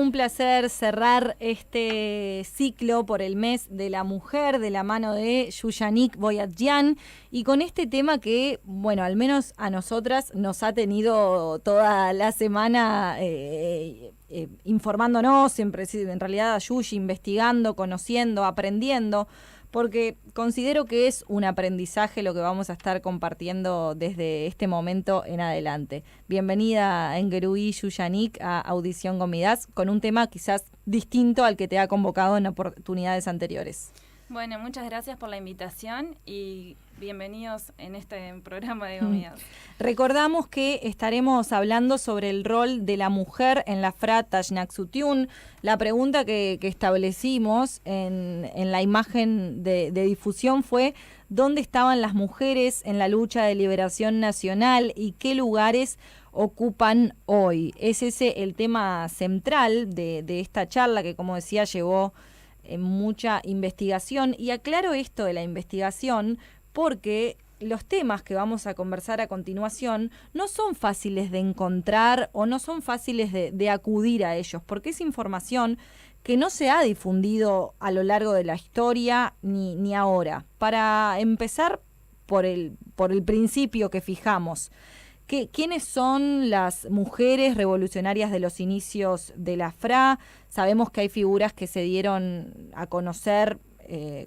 un placer cerrar este ciclo por el mes de la mujer de la mano de Yuyanik Boyadjian y con este tema que, bueno, al menos a nosotras nos ha tenido toda la semana informándonos, siempre en realidad a Yuyi, investigando, conociendo, aprendiendo, porque considero que es un aprendizaje lo que vamos a estar compartiendo desde este momento en adelante. Bienvenida, Engerui Yuyanik, a Audición Gomidas, con un tema quizás distinto al que te ha convocado en oportunidades anteriores. Bueno, muchas gracias por la invitación y bienvenidos en este programa de Gomidas. Recordamos que estaremos hablando sobre el rol de la mujer en la Fra Tashnaksutiun. La pregunta que establecimos en la imagen de difusión fue ¿dónde estaban las mujeres en la lucha de liberación nacional y qué lugares ocupan hoy? Es ese el tema central de esta charla que, como decía, llevó mucha investigación. Y aclaro esto de la investigación porque los temas que vamos a conversar a continuación no son fáciles de encontrar o no son fáciles de acudir a ellos, porque es información que no se ha difundido a lo largo de la historia ni ahora. Para empezar por el principio que fijamos, ¿quiénes son las mujeres revolucionarias de los inicios de la FRA? Sabemos que hay figuras que se dieron a conocer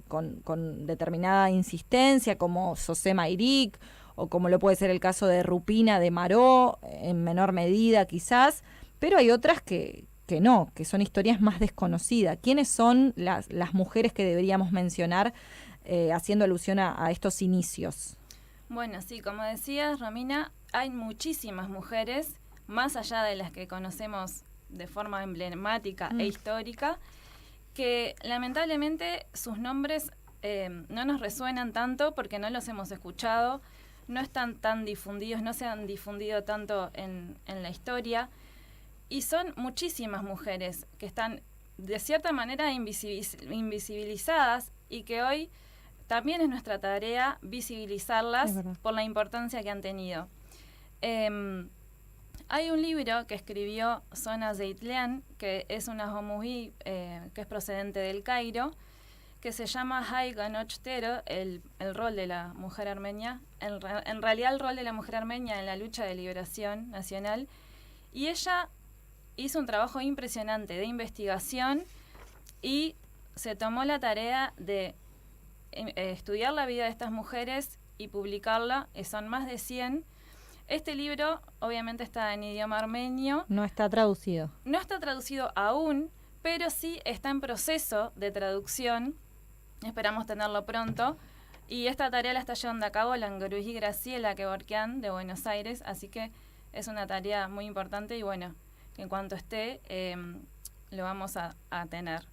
con determinada insistencia, como Sosé Mayrik, o como lo puede ser el caso de Rupina de Maró, en menor medida quizás, pero hay otras que no, que son historias más desconocidas. ¿Quiénes son las mujeres que deberíamos mencionar haciendo alusión a estos inicios? Bueno, sí, como decías, Romina, hay muchísimas mujeres, más allá de las que conocemos de forma emblemática e histórica, que lamentablemente sus nombres no nos resuenan tanto porque no los hemos escuchado, no están tan difundidos, no se han difundido tanto en la historia, y son muchísimas mujeres que están de cierta manera invisibilizadas y que hoy también es nuestra tarea visibilizarlas por la importancia que han tenido. Hay un libro que escribió Sona Zeitlian, que es una homuí que es procedente del Cairo, que se llama Hay Ganoch Tero, el rol de la mujer armenia, en realidad el rol de la mujer armenia en la lucha de liberación nacional, y ella hizo un trabajo impresionante de investigación y se tomó la tarea de estudiar la vida de estas mujeres y publicarla, son más de 100. Este libro obviamente está en idioma armenio. No está traducido. No está traducido aún, pero sí está en proceso de traducción. Esperamos tenerlo pronto. Y esta tarea la está llevando a cabo la Engerui Graciela Kevorkian de Buenos Aires, así que es una tarea muy importante y bueno, en cuanto esté, lo vamos a tener.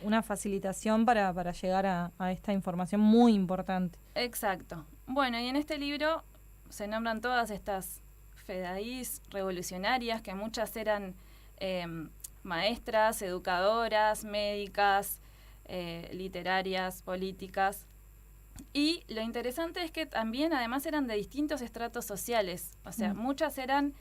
Una facilitación para llegar a esta información muy importante. Exacto. Bueno, y en este libro se nombran todas estas fedaís revolucionarias, que muchas eran maestras, educadoras, médicas, literarias, políticas. Y lo interesante es que también además eran de distintos estratos sociales. O sea, muchas eran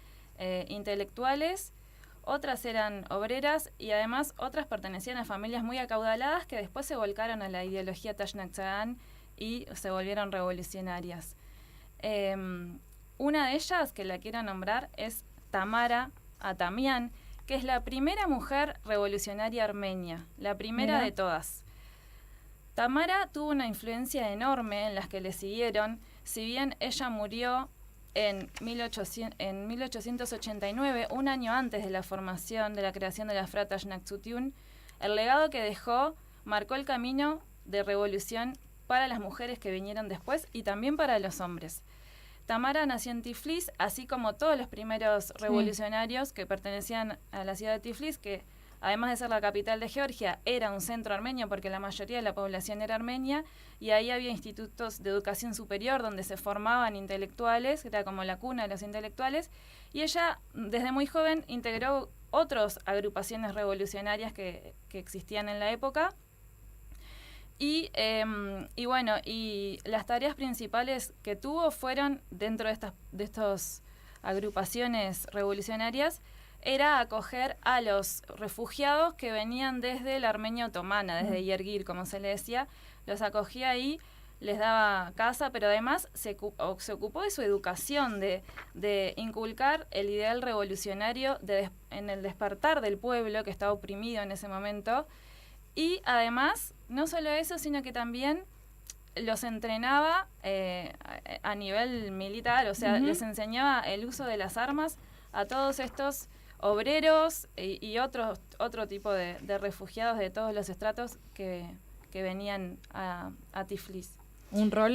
intelectuales, otras eran obreras y además otras pertenecían a familias muy acaudaladas que después se volcaron a la ideología Tashnaktsagán y se volvieron revolucionarias. Una de ellas, que la quiero nombrar, es Tamara Atamian, que es la primera mujer revolucionaria armenia, la primera de todas. Tamara tuvo una influencia enorme en las que le siguieron, si bien ella murió en 1889, un año antes de la formación, de la creación de la Fra Tashnaksutiun, el legado que dejó marcó el camino de revolución para las mujeres que vinieron después y también para los hombres. Tamara nació en Tiflis, así como todos los primeros revolucionarios que pertenecían a la ciudad de Tiflis, que además de ser la capital de Georgia, era un centro armenio porque la mayoría de la población era armenia, y ahí había institutos de educación superior donde se formaban intelectuales, era como la cuna de los intelectuales, y ella desde muy joven integró otras agrupaciones revolucionarias que existían en la época. Y bueno, y las tareas principales que tuvo fueron, dentro de estas agrupaciones revolucionarias, era acoger a los refugiados que venían desde la Armenia otomana, desde Yergir, como se le decía, los acogía ahí, les daba casa, pero además se ocupó de su educación, de inculcar el ideal revolucionario en el despertar del pueblo que estaba oprimido en ese momento, y además, no solo eso, sino que también los entrenaba a nivel militar, o sea, les enseñaba el uso de las armas a todos estos obreros y otro tipo de refugiados de todos los estratos que venían a Tiflis. Un rol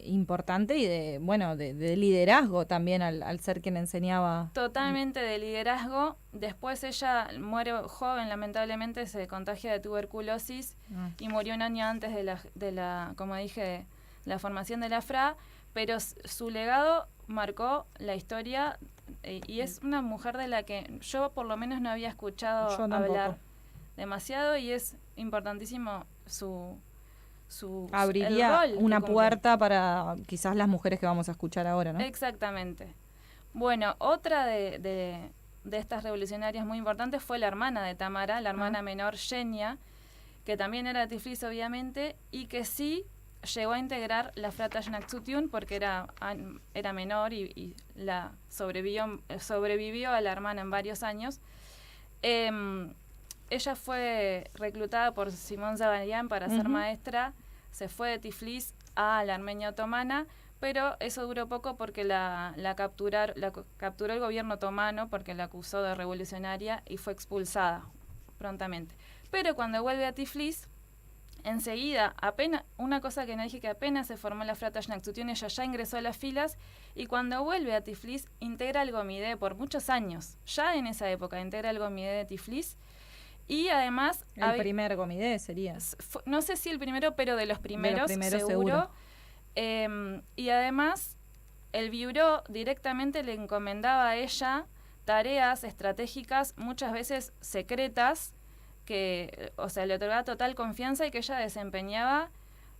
importante y de liderazgo también al ser quien enseñaba. Totalmente de liderazgo. Después ella muere joven, lamentablemente se contagia de tuberculosis y murió un año antes de la como dije, la formación de la FRA, pero su legado marcó la historia y es una mujer de la que yo por lo menos no había escuchado hablar demasiado, y es importantísimo su abriría el rol una puerta para quizás las mujeres que vamos a escuchar ahora, ¿no? Exactamente. Bueno, otra de estas revolucionarias muy importantes fue la hermana de Tamara, la hermana menor Xenia, que también era de Tiflis obviamente, y que sí llegó a integrar la Fratash Naxutiun porque era menor y la sobrevivió a la hermana en varios años. Ella fue reclutada por Simón Zabarian para ser maestra, se fue de Tiflis a la Armenia otomana, pero eso duró poco porque la capturó el gobierno otomano porque la acusó de revolucionaria y fue expulsada prontamente. Pero cuando vuelve a Tiflis, enseguida, una cosa que no dije, que apenas se formó la Fratash Naxutiun, ella ya ingresó a las filas, y cuando vuelve a Tiflis integra el Gomidé por muchos años. Ya en esa época integra el Gomidé de Tiflis. Y además... El primer Gomidé sería. No sé si el primero, pero de los primeros seguro. Y además, el Bureau directamente le encomendaba a ella tareas estratégicas, muchas veces secretas, que, o sea, le otorgaba total confianza y que ella desempeñaba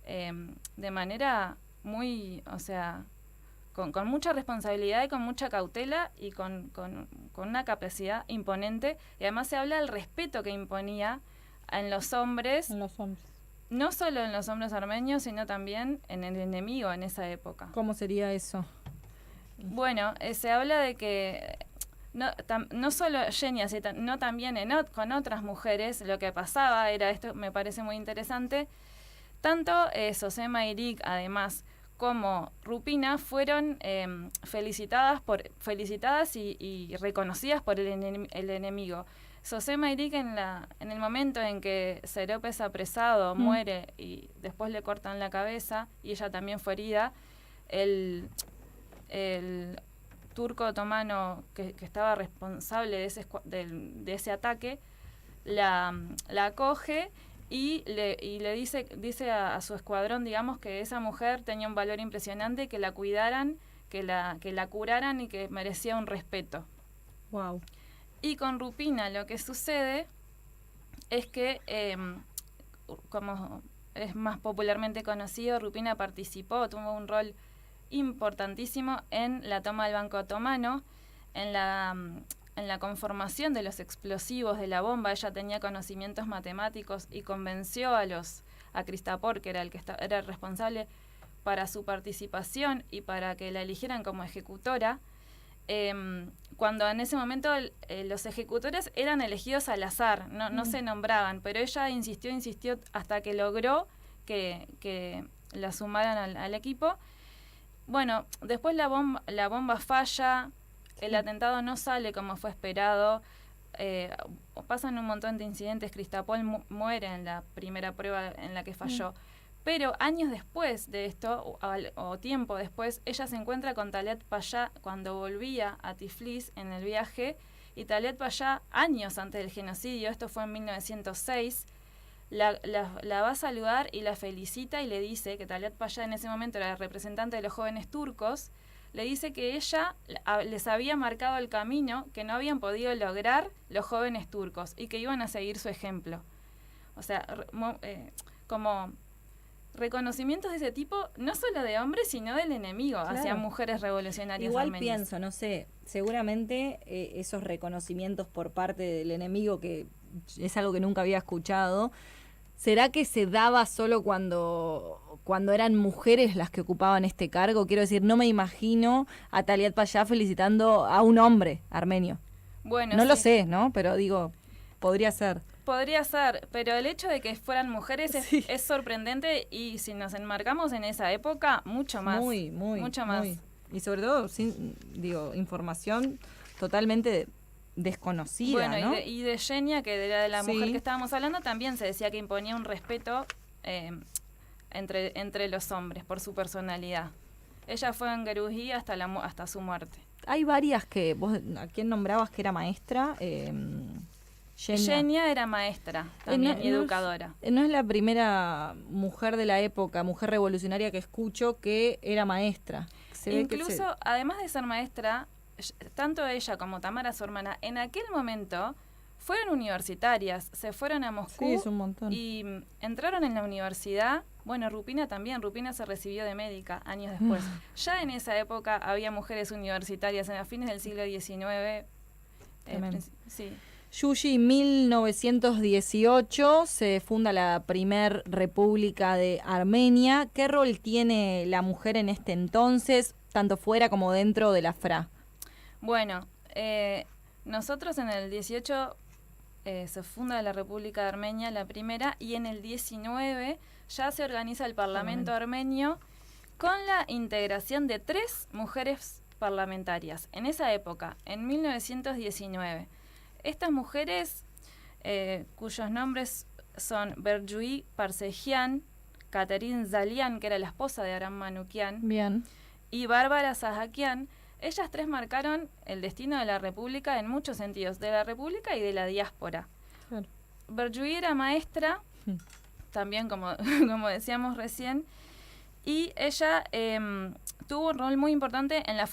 de manera muy, o sea, con mucha responsabilidad y con mucha cautela y con una capacidad imponente. Y además se habla del respeto que imponía en los hombres. No solo en los hombres armenios, sino también en el enemigo en esa época. ¿Cómo sería eso? Bueno, se habla de que no solo Xenia, sino también con otras mujeres, lo que pasaba era esto, me parece muy interesante. Tanto Sosema Irik, además, como Rupina fueron felicitadas y reconocidas por el enemigo. Sosema Irik en el momento en que Serope es apresado, muere y después le cortan la cabeza y ella también fue herida, el turco otomano que estaba responsable de ese ataque la acoge y le dice a su escuadrón, digamos, que esa mujer tenía un valor impresionante, que la cuidaran, que la curaran y que merecía un respeto. Wow. Y con Rupina lo que sucede es que, como es más popularmente conocido, Rupina tuvo un rol importantísimo en la toma del Banco Otomano, en la conformación de los explosivos de la bomba. Ella tenía conocimientos matemáticos y convenció a Cristapor, que era era el responsable, para su participación y para que la eligieran como ejecutora. Cuando en ese momento los ejecutores eran elegidos al azar, no se nombraban, pero ella insistió hasta que logró que la sumaran al equipo. Bueno, después la bomba falla, el atentado no sale como fue esperado, pasan un montón de incidentes, Cristapol muere en la primera prueba en la que falló. Pero años después de esto, o tiempo después, ella se encuentra con Talet Pasha cuando volvía a Tiflis en el viaje, y Talet Pasha, años antes del genocidio, esto fue en 1906, la va a saludar y la felicita y le dice que Talet Pasha en ese momento era el representante de los jóvenes turcos, le dice que ella les había marcado el camino que no habían podido lograr los jóvenes turcos y que iban a seguir su ejemplo. O sea, como reconocimientos de ese tipo, no solo de hombres, sino del enemigo, hacia mujeres revolucionarias Igual armenias. pienso, no sé, seguramente esos reconocimientos por parte del enemigo, que es algo que nunca había escuchado, ¿será que se daba solo cuando eran mujeres las que ocupaban este cargo? Quiero decir, no me imagino a Taliat Payá felicitando a un hombre armenio. Bueno, no sí. lo sé, ¿no? Pero digo, podría ser. Podría ser, pero el hecho de que fueran mujeres Sí. es sorprendente, y si nos enmarcamos en esa época, mucho más. Mucho más. Y sobre todo, información totalmente desconocida, bueno, ¿no? y de Genia, que era de la mujer que estábamos hablando, también se decía que imponía un respeto entre los hombres por su personalidad. Ella fue en Gerují hasta su muerte. Hay varias que vos, ¿a quién nombrabas que era maestra? Genia era maestra también, y educadora. No es la primera mujer de la época, mujer revolucionaria que escucho que era maestra. Incluso, además de ser maestra, tanto ella como Tamara, su hermana, en aquel momento fueron universitarias, se fueron a Moscú. Sí, es un montón. Y entraron en la universidad. Bueno, Rupina también, Rupina se recibió de médica años después. Ya en esa época había mujeres universitarias, en los fines del siglo XIX. Sí. Yuyi, 1918 se funda la primer república de Armenia. ¿Qué rol tiene la mujer en este entonces, tanto fuera como dentro de la FRA? Bueno, nosotros en el 18 se funda la República de Armenia, la primera, y en el 19 ya se organiza el Parlamento armenio con la integración de 3 mujeres parlamentarias. En esa época, en 1919. Estas mujeres, cuyos nombres son Berjui Parsejian, Katerin Zalian, que era la esposa de Aram Manoukian, y Bárbara Sahakian, ellas 3 marcaron el destino de la República en muchos sentidos, de la República y de la diáspora. Claro. Berjui era maestra, también como decíamos recién, y ella tuvo un rol muy importante en la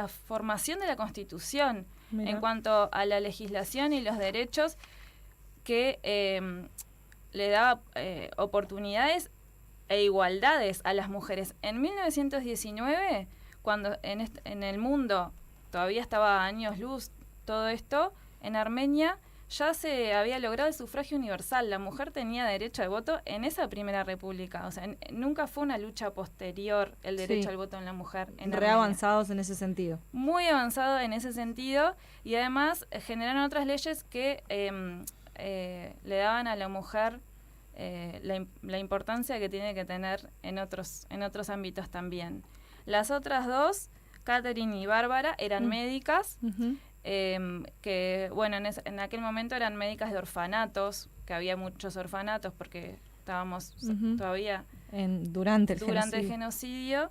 formación de la Constitución. Mira. En cuanto a la legislación y los derechos, que le daba oportunidades e igualdades a las mujeres. En 1919, cuando en el mundo todavía estaba a años luz todo esto, en Armenia ya se había logrado el sufragio universal. La mujer tenía derecho al voto en esa primera república. O sea, nunca fue una lucha posterior el derecho al voto en la mujer en Armenia. Re avanzados en ese sentido. Muy avanzado en ese sentido, y además generaron otras leyes que le daban a la mujer la importancia que tiene que tener en otros ámbitos también. Las otras 2, Catherine y Bárbara, eran médicas. Que bueno, en aquel momento eran médicas de orfanatos, que había muchos orfanatos porque estábamos todavía durante el genocidio,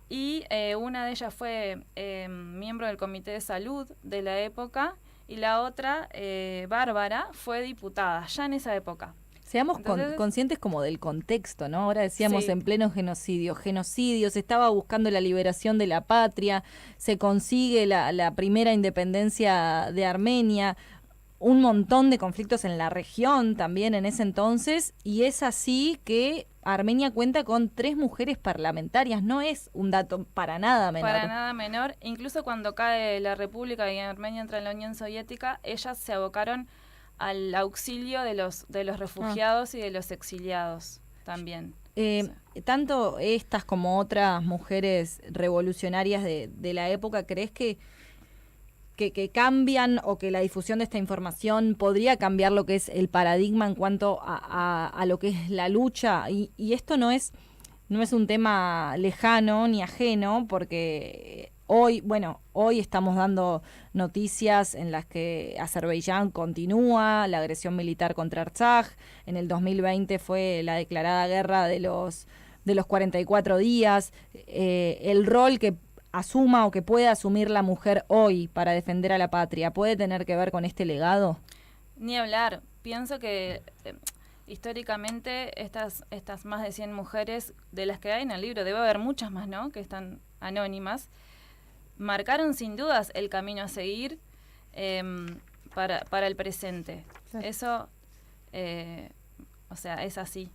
y una de ellas fue miembro del Comité de Salud de la época, y la otra, Bárbara, fue diputada ya en esa época. Seamos conscientes como del contexto, ¿no? Ahora decíamos en pleno genocidio, se estaba buscando la liberación de la patria, se consigue la primera independencia de Armenia, un montón de conflictos en la región también en ese entonces, y es así que Armenia cuenta con 3 mujeres parlamentarias, no es un dato para nada menor. Para nada menor, incluso cuando cae la República y Armenia entra en la Unión Soviética, ellas se abocaron al auxilio de los refugiados y de los exiliados también. Tanto estas como otras mujeres revolucionarias de la época, ¿crees que cambian, o que la difusión de esta información podría cambiar lo que es el paradigma en cuanto a lo que es la lucha? Y esto no es un tema lejano ni ajeno, porque hoy estamos dando noticias en las que Azerbaiyán continúa la agresión militar contra Artsaj. En el 2020 fue la declarada guerra de los 44 días. El rol que asuma o que pueda asumir la mujer hoy para defender a la patria, ¿puede tener que ver con este legado? Ni hablar. Pienso que históricamente estas más de 100 mujeres, de las que hay en el libro, debe haber muchas más, ¿no?, que están anónimas, marcaron sin dudas el camino a seguir para el presente. Claro. Eso, es así.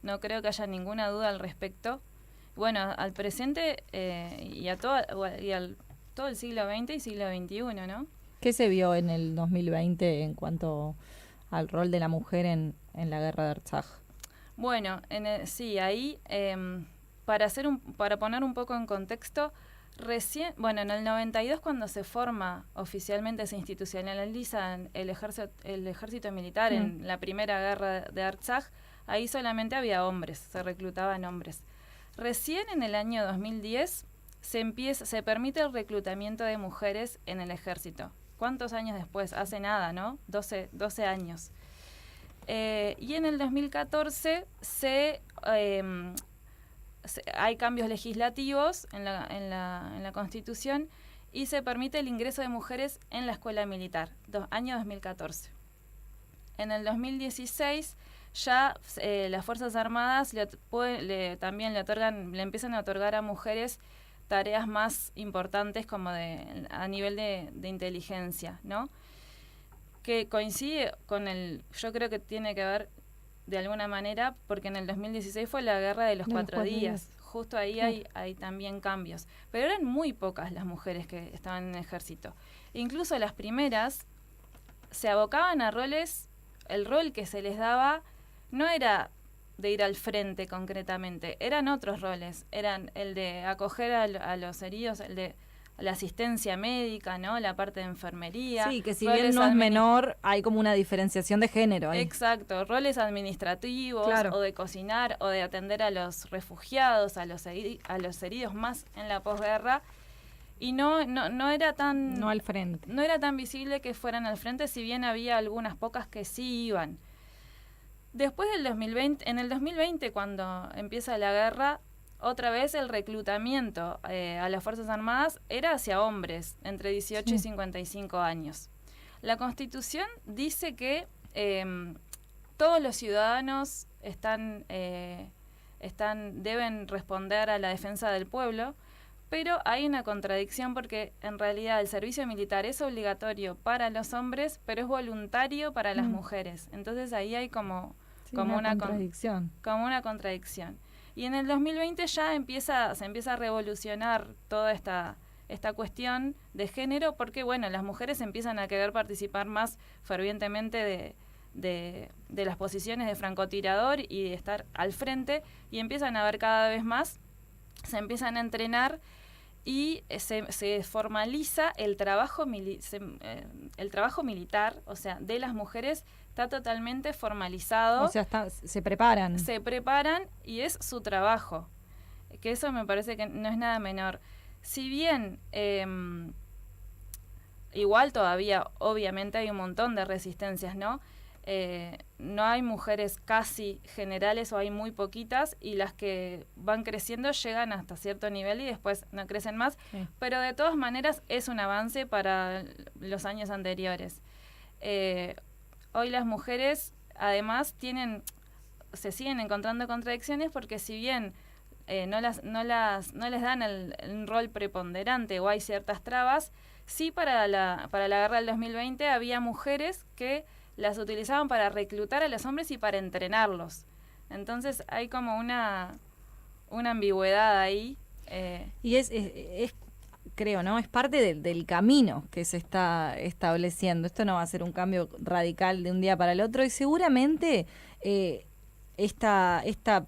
no creo que haya ninguna duda al respecto. Bueno, al presente y a todo el siglo XX y siglo XXI, ¿no? ¿Qué se vio en el 2020 en cuanto al rol de la mujer en la guerra de Artsaj? Bueno, ahí, para poner un poco en contexto, en el 92, cuando se forma oficialmente, se institucionaliza el ejército militar en la primera guerra de Artsaj, ahí solamente había hombres, se reclutaban hombres. Recién en el año 2010 se permite el reclutamiento de mujeres en el ejército. ¿Cuántos años después? Hace nada, ¿no? 12 años. Y en el 2014 hay cambios legislativos en la Constitución y se permite el ingreso de mujeres en la escuela militar, año 2014. En el 2016 ya las Fuerzas Armadas también le empiezan a otorgar a mujeres tareas más importantes como a nivel de inteligencia, ¿no? Que coincide yo creo que tiene que ver de alguna manera, porque en el 2016 fue la guerra de los 4 días. Justo ahí hay también cambios. Pero eran muy pocas las mujeres que estaban en el ejército. Incluso las primeras se abocaban a roles, el rol que se les daba no era de ir al frente concretamente, eran otros roles. Eran el de acoger a los heridos, el de la asistencia médica, ¿no? La parte de enfermería. Sí, que si bien no es menor, hay como una diferenciación de género ahí. Exacto, roles administrativos, claro, o de cocinar, o de atender a los refugiados, a los heridos más en la posguerra. Y no era tan... No al frente. No era tan visible que fueran al frente, si bien había algunas pocas que sí iban. Después del 2020, en el 2020, cuando empieza la guerra, otra vez el reclutamiento a las Fuerzas Armadas era hacia hombres entre 18 y 55 años. La Constitución dice que todos los ciudadanos deben responder a la defensa del pueblo, pero hay una contradicción porque en realidad el servicio militar es obligatorio para los hombres, pero es voluntario para las mujeres. Entonces ahí hay como una contradicción. Como una contradicción. Y en el 2020 ya se empieza a revolucionar toda esta cuestión de género, porque bueno, las mujeres empiezan a querer participar más fervientemente de las posiciones de francotirador y de estar al frente, y empiezan a ver cada vez más, se empiezan a entrenar y se formaliza el trabajo militar, o sea, de las mujeres está totalmente formalizado. O sea, se preparan. Se preparan y es su trabajo, que eso me parece que no es nada menor. Si bien igual todavía obviamente hay un montón de resistencias, ¿no? No hay mujeres casi generales o hay muy poquitas, y las que van creciendo llegan hasta cierto nivel y después no crecen más, pero de todas maneras es un avance para los años anteriores. Hoy las mujeres además se siguen encontrando contradicciones, porque si bien no les dan el rol preponderante o hay ciertas trabas, sí para la guerra del 2020 había mujeres que las utilizaban para reclutar a los hombres y para entrenarlos. Entonces hay como una ambigüedad ahí. Y es creo, ¿no? Es parte del camino que se está estableciendo. Esto no va a ser un cambio radical de un día para el otro, y seguramente esta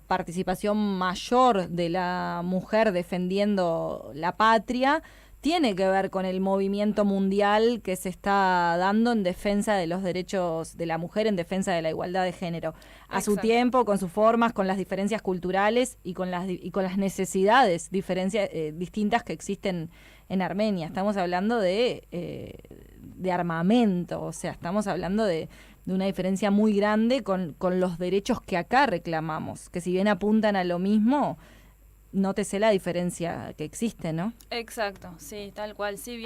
participación mayor de la mujer defendiendo la patria tiene que ver con el movimiento mundial que se está dando en defensa de los derechos de la mujer, en defensa de la igualdad de género. A su tiempo, con sus formas, con las diferencias culturales y con las necesidades distintas que existen en Armenia. Estamos hablando de armamento, o sea, estamos hablando de una diferencia muy grande con los derechos que acá reclamamos, que si bien apuntan a lo mismo, nótese la diferencia que existe, ¿no? Exacto, sí, tal cual. Sí,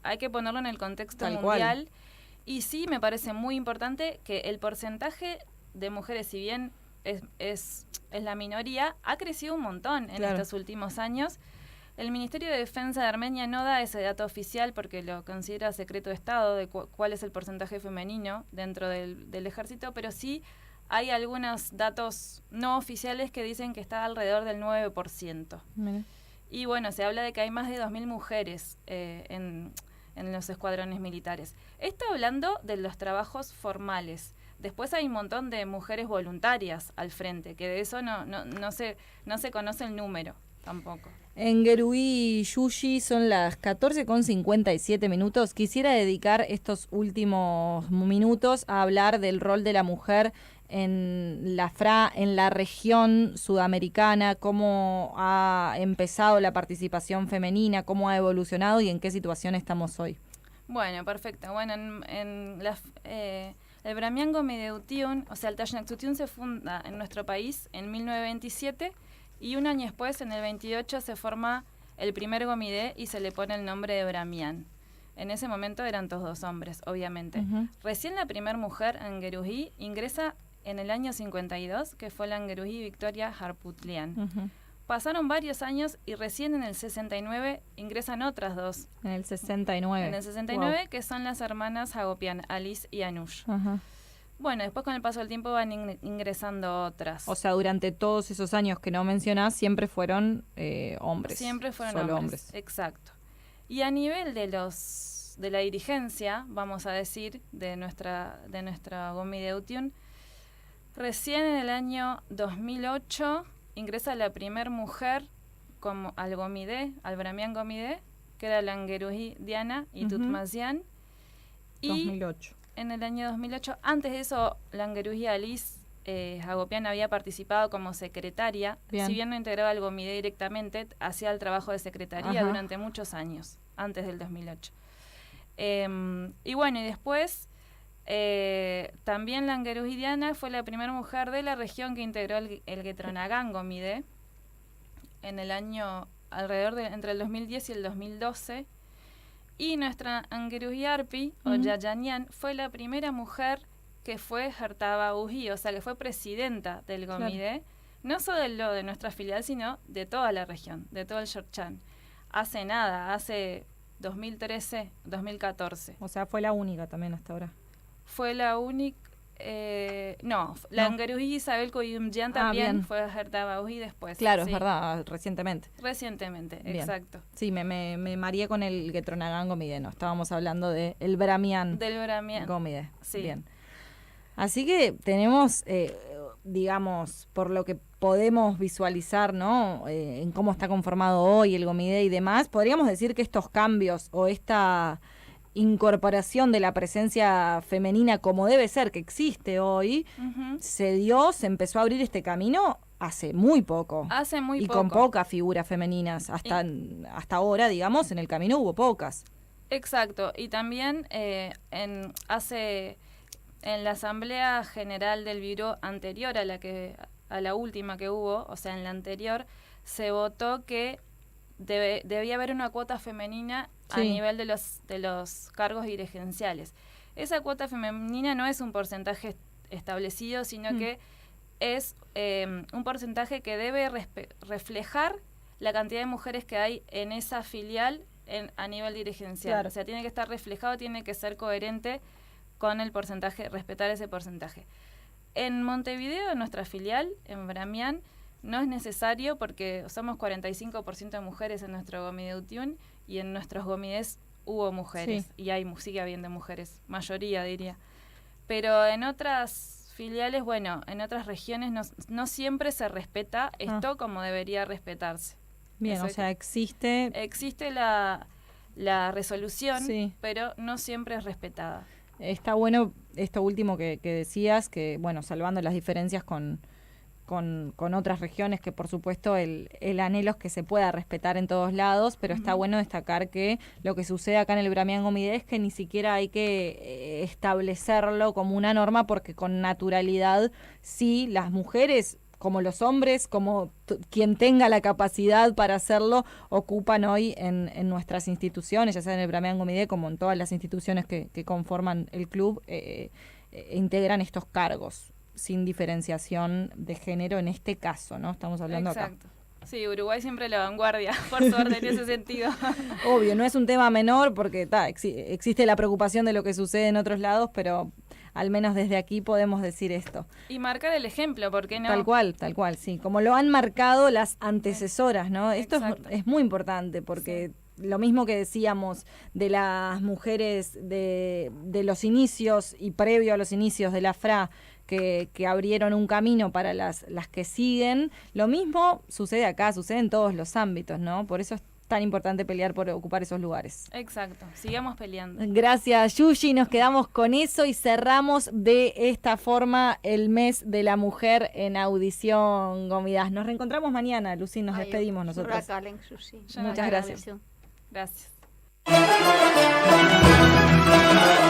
hay que ponerlo en el contexto mundial. Y sí, me parece muy importante que el porcentaje de mujeres, si bien es la minoría, ha crecido un montón en estos últimos años. El Ministerio de Defensa de Armenia no da ese dato oficial porque lo considera secreto de Estado de cuál es el porcentaje femenino dentro del ejército, pero sí hay algunos datos no oficiales que dicen que está alrededor del 9%. Mira. Y bueno, se habla de que hay más de 2.000 mujeres en los escuadrones militares. Esto hablando de los trabajos formales. Después hay un montón de mujeres voluntarias al frente, que de eso no se conoce el número tampoco. En Geruí Yuyi son las 14:57. Quisiera dedicar estos últimos minutos a hablar del rol de la mujer en la FRA, en la región sudamericana, cómo ha empezado la participación femenina, cómo ha evolucionado y en qué situación estamos hoy. Bueno, perfecto. Bueno, el Bramiango Mideutiun, o sea, el Taxnaxutiun se funda en nuestro país en 1927 y un año después, en el 28, se forma el primer Gomide y se le pone el nombre de Bramián. En ese momento eran todos dos hombres, obviamente. Recién la primera mujer en Gerují ingresa en el año 52, que fue la Gerují Victoria Harputlian. Pasaron varios años y recién en el 69 ingresan otras dos. En el 69. En el 69, wow. Que son las hermanas Hagopian, Alice y Anush. Ajá. Bueno, después con el paso del tiempo van ingresando otras. O sea, durante todos esos años que no mencionás, siempre fueron hombres. Siempre fueron solo hombres. Exacto. Y a nivel de la dirigencia, vamos a decir, de nuestra Gomideutiun, recién en el año 2008 ingresa la primer mujer como al Gomide, al Bramián Gomide, que era la Gerují Diana y Tutmazian. Y 2008. En el año 2008, antes de eso, la Gerují Alice Hagopian había participado como secretaria. Bien. Si bien no integraba al Gomide directamente, hacía el trabajo de secretaría durante muchos años, antes del 2008. Y bueno, y después también la Gerují Diana fue la primera mujer de la región que integró el Getronagán Gomide en el año entre el 2010 y el 2012. Y nuestra Gerují Arpi, o Yayanian, fue la primera mujer que fue Hertaba Uji, o sea, que fue presidenta del Gomide, no solo de nuestra filial, sino de toda la región, de todo el Yorkshire. Hace 2013, 2014. O sea, fue la única también hasta ahora. Fue la única... la Gerují Isabel Koyumjian también fue Hertaba Uji después. Claro, sí. Es verdad, recientemente. Recientemente, bien. Exacto. Sí, me mareé con el Getronagán Gomide, no, estábamos hablando de el Bramián. Del Bramián. Gomide, sí. Bien. Así que tenemos, digamos, por lo que podemos visualizar, ¿no? En cómo está conformado hoy el Gomide y demás, podríamos decir que estos cambios o esta incorporación de la presencia femenina como debe ser, que existe hoy, se empezó a abrir este camino hace muy poco. Hace muy poco. Y con pocas figuras femeninas. Hasta ahora, digamos, en el camino hubo pocas. Exacto. Y también en la Asamblea General del Bureau anterior a la última que hubo, o sea, en la anterior, se votó que debía haber una cuota femenina a nivel de los cargos dirigenciales. Esa cuota femenina no es un porcentaje establecido, sino que es un porcentaje que debe reflejar la cantidad de mujeres que hay en esa filial a nivel dirigencial. Claro. O sea, tiene que estar reflejado, tiene que ser coherente con el porcentaje, respetar ese porcentaje. En Montevideo, en nuestra filial, en Bramián, no es necesario porque somos 45% de mujeres en nuestro Gomideutiun y en nuestros Gomides hubo mujeres y sigue habiendo mujeres, mayoría diría. Pero en otras filiales, en otras regiones no siempre se respeta esto como debería respetarse. Bien, Eso o sea, existe la resolución, pero no siempre es respetada. Está bueno esto último que decías, que bueno, salvando las diferencias con otras regiones, que por supuesto el anhelo es que se pueda respetar en todos lados, pero está bueno destacar que lo que sucede acá en el Bramián Gomide es que ni siquiera hay que establecerlo como una norma, porque con naturalidad sí, las mujeres como los hombres, como quien tenga la capacidad para hacerlo, ocupan hoy en nuestras instituciones, ya sea en el Bramián Gomide como en todas las instituciones que conforman el club, integran estos cargos sin diferenciación de género en este caso, ¿no? Estamos hablando acá. Sí, Uruguay siempre la vanguardia, por suerte en ese sentido. Obvio, no es un tema menor porque existe la preocupación de lo que sucede en otros lados, pero al menos desde aquí podemos decir esto. Y marcar el ejemplo, ¿por qué no? Tal cual, sí. Como lo han marcado las antecesoras, ¿no? Esto es muy importante porque lo mismo que decíamos de las mujeres de los inicios y previo a los inicios de la FRA, que abrieron un camino para las que siguen, lo mismo sucede acá, sucede en todos los ámbitos, ¿no? Por eso es tan importante pelear por ocupar esos lugares. Exacto, sigamos peleando. Gracias, Yuyi, nos quedamos con eso y cerramos de esta forma el mes de la mujer en Audición Gomidas. Nos reencontramos mañana, Lucy, nos despedimos nosotros. Muchas gracias. Gracias.